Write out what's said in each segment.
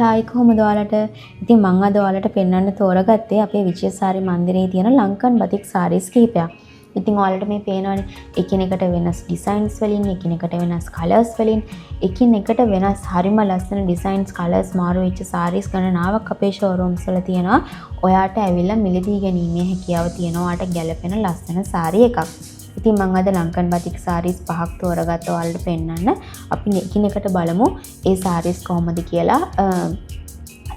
Hi කොහොමද ඔයාලට? ඉතින් මම අද ඔයාලට පෙන්වන්න තෝරගත්තේ අපේ විජයසාරි මන්දිරයේ තියෙන ලංකන් බතික් සාරීස් කිහිපයක්. ඉතින් ඔයාලට මේ පේනවනේ එකිනෙකට වෙනස් ඩිසයින්ස් වලින්, එකිනෙකට වෙනස් කලර්ස් වලින්, එකිනෙකට වෙනස් හරිම ලස්සන ඩිසයින්ස් කලර්ස් මාරු වෙච්ච සාරීස් ගණනාවක් අපේ ෂෝරූම්ස් වල තියෙනවා. ඔයාට ඇවිල්ලා මිලදී ගැනීමේ හැකියාව තියෙනවා. ඔයාට ගැළපෙන ලස්සන සාරී එකක්. ඉතින් මම අද ලංකන් බතික් සාරීස් 5ක් තෝරගත්ත ඔයාලට පෙන්නන්න. අපි එකිනෙකට බලමු ඒ සාරීස් කොහොමද කියලා.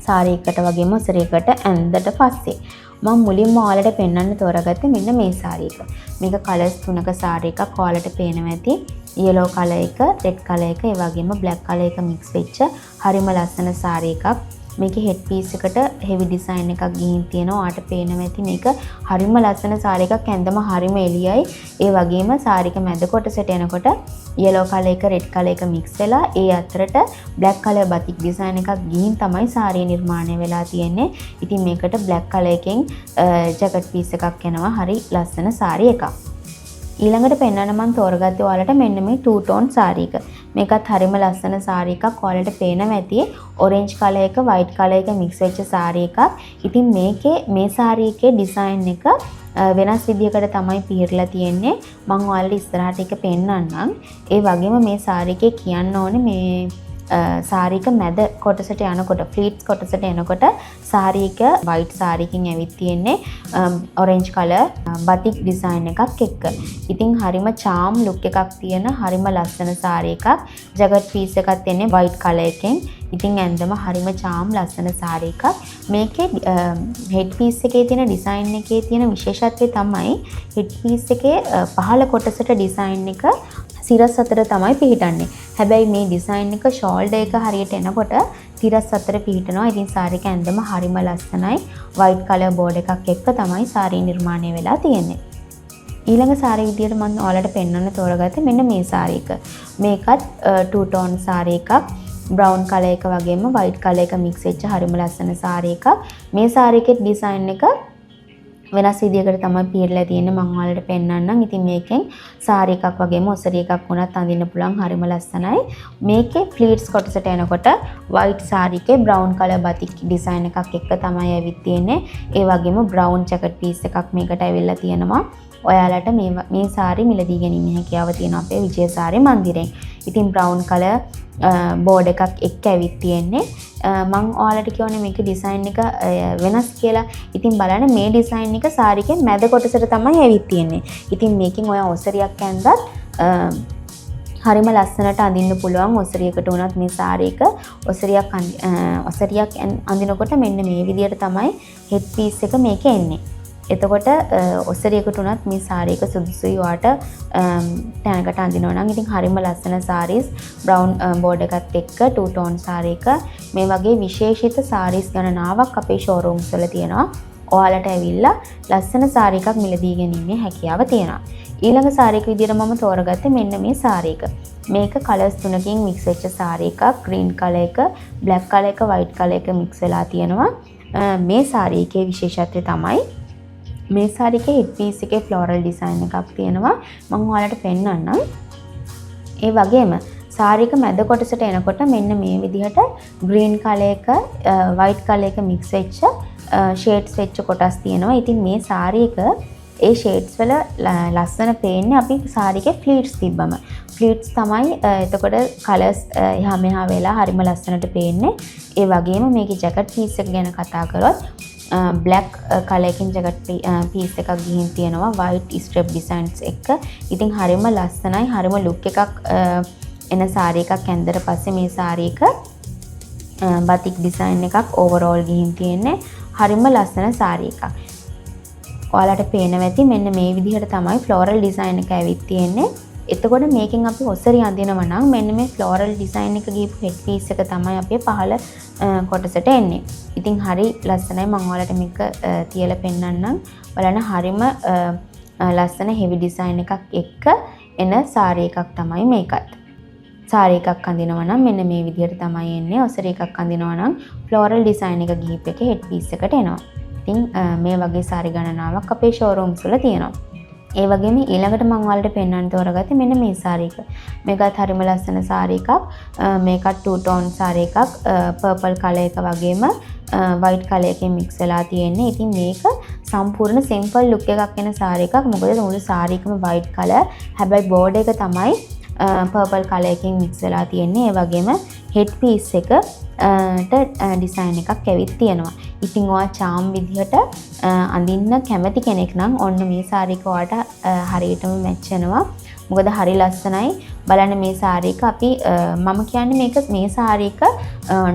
සාරී එකට වගේම සරේකට ඇඳට පස්සේ මම මුලින්ම ඔයාලට පෙන්වන්න තෝරගත්තේ මෙන්න මේ සාරී එක. මේක කලර්ස් 3ක සාරී එකක්. ඔයාලට පේනවා ඇති. yellow color එක, red color එක, ඒ වගේම black color එක mix වෙච්ච හරිම ලස්සන සාරී එකක්. මේකේ හෙඩ් පීස් එකට හෙවි ඩිසයින් එකක් ගිහින් තියෙනවා. ඔයාට පේනවා ඇති මේක හරිම ලස්සන සාරී එකක්. ඇඳම හරිම එළියයි. ඒ වගේම සාරී එක මැද කොටසට එනකොට yellow color එක red color එක mix වෙලා ඒ අතරට black color batik design එකක් ගිහින් තමයි සාරිය නිර්මාණය වෙලා තියෙන්නේ. ඉතින් මේකට black color එකෙන් jacket piece එකක් එනවා. හරි ලස්සන සාරී එකක්. ඊළඟට පෙන්වන්න මම තෝරගත්තේ ඔයාලට මෙන්න මේ two tone සාරී එක. මේකත් හරිම ලස්සන සාරී එකක්. ඔයාලට පේනවා ඇති orange color එක white color එක mix වෙච්ච සාරී එකක්. ඉතින් මේකේ මේ සාරී එකේ design එක වෙනස් විදිහකට තමයි පිරලා තියෙන්නේ. මම ඔයාලට ඉස්සරහට එක පෙන්නන්නම්. ඒ වගේම මේ සාරී එකේ කියන්න ඕනේ මේ සාරී එක මැද කොටසට යනකොට ෆ්ලීට්ස් කොටසට එනකොට සාරී එක white සාරී එකකින් ඇවිත් තියෙන්නේ orange color batik design එකක් එක්ක. ඉතින් හරිම charm look එකක් තියෙන හරිම ලස්සන සාරී එකක්. jacket piece එකත් එන්නේ white color එකෙන්. ඉතින් ඇඳම හරිම charm ලස්සන සාරී එකක්. මේකේ head piece එකේ තියෙන design එකේ තියෙන විශේෂත්වය තමයි head piece එකේ පහළ කොටසට design එක සිරස් අතර තමයි පිහිටන්නේ. හැබැයි මේ ඩිසයින් එක ෂෝල්ඩර් එක හරියට එනකොට සිරස් අතර පිහිටනවා. ඉතින් සාරී එක ඇඳම හරිම ලස්සනයි. white color board එකක් එක්ක තමයි සාරී නිර්මාණය වෙලා තියෙන්නේ. ඊළඟ සාරී විදියට මම ඔයාලට පෙන්වන්න තෝරගත්තේ මෙන්න මේ සාරී එක. මේකත් two tone සාරී එකක්. brown color එක වගේම white color එක mix වෙච්ච හරිම ලස්සන සාරී එකක්. මේ සාරී එකේ ඩිසයින් එක වෙනස් විදියකට තමයි පිරලා තියෙන්නේ. මම ඔයාලට පෙන්නන්නම්. ඉතින් මේකෙන් සාරී එකක් වගේම ඔසරි එකක් වුණත් අඳින්න පුළුවන්. හරිම ලස්සනයි. මේකේ ෆ්ලීට්ස් කොටසට එනකොට white සාරී එකේ brown color batik design එකක් එක්ක තමයි ඇවිත් තියෙන්නේ. ඒ වගේම brown jacket piece එකක් මේකට ඇවිල්ලා තියෙනවා. ඔයාලට මේ සාරී මිලදී ගැනීමේ හැකියාව තියෙනවා අපේ විජයසාරි මන්දිරයෙන්. ඉතින් brown color බෝඩ් එකක් එක්ක ඇවිත් තියෙන්නේ. මම ඔයාලට කියවනේ මේක ඩිසයින් එක වෙනස් කියලා. ඉතින් බලන්න මේ ඩිසයින් එක සාරී එකේ මැද කොටසට තමයි ඇවිත් තියෙන්නේ. ඉතින් මේකෙන් ඔයා ඔසරියක් ඇඳත් හරිම ලස්සනට අඳින්න පුළුවන්. ඔසරියකට උනත් මේ සාරී එක ඔසරියක් අඳිනකොට මෙන්න මේ විදියට තමයි හෙඩ් පීස් එක මේකේ එන්නේ. එතකොට ඔසරියකට උනත් මේ සාරී එක සුදුසුයි ඔයාට තැනකට අඳිනවා නම්. ඉතින් හරිම ලස්සන සාරීස් brown board එකත් එක්ක two tone සාරී එක. මේ වගේ විශේෂිත සාරීස් ගණනාවක් අපේ ෂෝරූම්ස් වල තියෙනවා. ඔයාලට ඇවිල්ලා ලස්සන සාරී එකක් මිලදී ගැනීමේ හැකියාව තියෙනවා. ඊළඟ සාරී එක විදියට මම තෝරගත්තේ මෙන්න මේ සාරී එක. මේක කලර්ස් තුනකින් mix වෙච්ච සාරී එකක්. green color එක, black color එක, white color එක mix වෙලා තියෙනවා. මේ සාරී එකේ විශේෂත්වය තමයි මේ සාරී එකේ හෙඩ් පීස් එකේ ෆ්ලෝරල් ඩිසයින් එකක් තියෙනවා. මම ඔයාලට පෙන්නන්නම්. ඒ වගේම සාරී එක මැද කොටසට එනකොට මෙන්න මේ විදිහට green color එක white color එක mix වෙච්ච shades වෙච්ච කොටස් තියෙනවා. ඉතින් මේ සාරී එක ඒ shades වල ලස්සන පේන්නේ අපි සාරී එකේ pleats තිබ්බම. pleats තමයි එතකොට colors එහා මෙහා වෙලා හරිම ලස්සනට පේන්නේ. ඒ වගේම මේකේ jacket piece එක ගැන කතා කරොත් black color එකකින් jacket piece එකක් ගිහින් තියෙනවා white strap designs එක. ඉතින් හරිම ලස්සනයි. හරිම look එකක් එන සාරී එකක් ඇඳලා පස්සේ මේ සාරී එක batik design එකක් overall ගිහින් තියෙන්නේ. හරිම ලස්සන සාරී එකක්. ඔයාලට පේනවා ඇති මෙන්න මේ විදිහට තමයි floral design එක ඇවිත් තියෙන්නේ. එතකොට මේකෙන් අපි ඔසරි අඳිනවා නම් මෙන්න මේ floral design එක ගිහපු head piece එක තමයි අපේ පහළ කොටසට එන්නේ. ඉතින් හරි ලස්සනයි. මම ඔයාලට මේක තියලා පෙන්නන්නම්. බලන්න හරිම ලස්සන heavy design එකක් එක්ක එන සාරී එකක් තමයි මේකත්. සාරී එකක් අඳිනවා නම් මෙන්න මේ විදිහට තමයි එන්නේ. ඔසරි එකක් අඳිනවා නම් floral design එක ගිහපු එකේ head piece එකට එනවා. ඉතින් මේ වගේ සාරි ගණනාවක් අපේ showrooms වල තියෙනවා. ඒ වගේම ඊළඟට මම ඔයාලට පෙන්වන්න තෝරගත්තේ මෙන්න මේ සාරී එක. මේකත් හරිම ලස්සන සාරී එකක්. මේකත් two tone සාරී එකක්. පර්පල් කලර් එක වගේම වයිට් කලර් එකෙන් මික්ස් වෙලා තියෙන්නේ. ඉතින් මේක සම්පූර්ණ සිම්පල් ලුක් එකක් එන සාරී එකක්. මොකද මුළු සාරී එකම වයිට් කලර්. හැබැයි බෝඩ් එක තමයි පර්පල් කලර් එකෙන් මික්ස් වෙලා තියෙන්නේ. ඒ වගේම හෙඩ් පීස් එක ඩිසයින් එකක් ඇවිත් තියෙනවා. ඉතින් ඔයා චාම් විදිහට අඳින්න කැමති කෙනෙක් නම් ඔන්න මේ සාරී එක ඔයාට හරියටම මැච් වෙනවා. මොකද හරි ලස්සනයි. බලන්න මේ සාරී එක අපි මම කියන්නේ මේ සාරී එක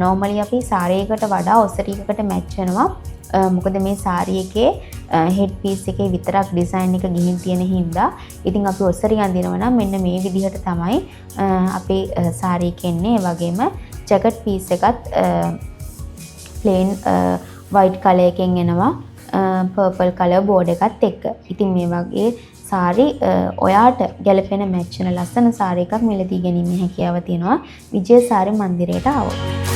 normally අපි සාරී එකකට වඩා ඔසරි එකකට මැච් වෙනවා. මොකද මේ සාරී එකේ හෙඩ් පීස් එකේ විතරක් ඩිසයින් එක ගිහින් තියෙන හින්දා ඉතින් අපි ඔසරි අඳිනවා නම් මෙන්න මේ විදිහට තමයි අපේ සාරී එක එන්නේ. ඒ වගේම ජැකට් පීස් එකත් ප්ලේන් වයිට් කලර් එකෙන් එනවා පර්පල් කලර් බෝඩ් එකත් එක්ක. ඉතින් මේ වගේ සාරි ඔයාට ගැලපෙන මැච් වෙන ලස්සන සාරි එකක් මිලදී ගැනීමේ හැකියාව තියෙනවා විජය සාරි මන්දිරයට ආවොත්.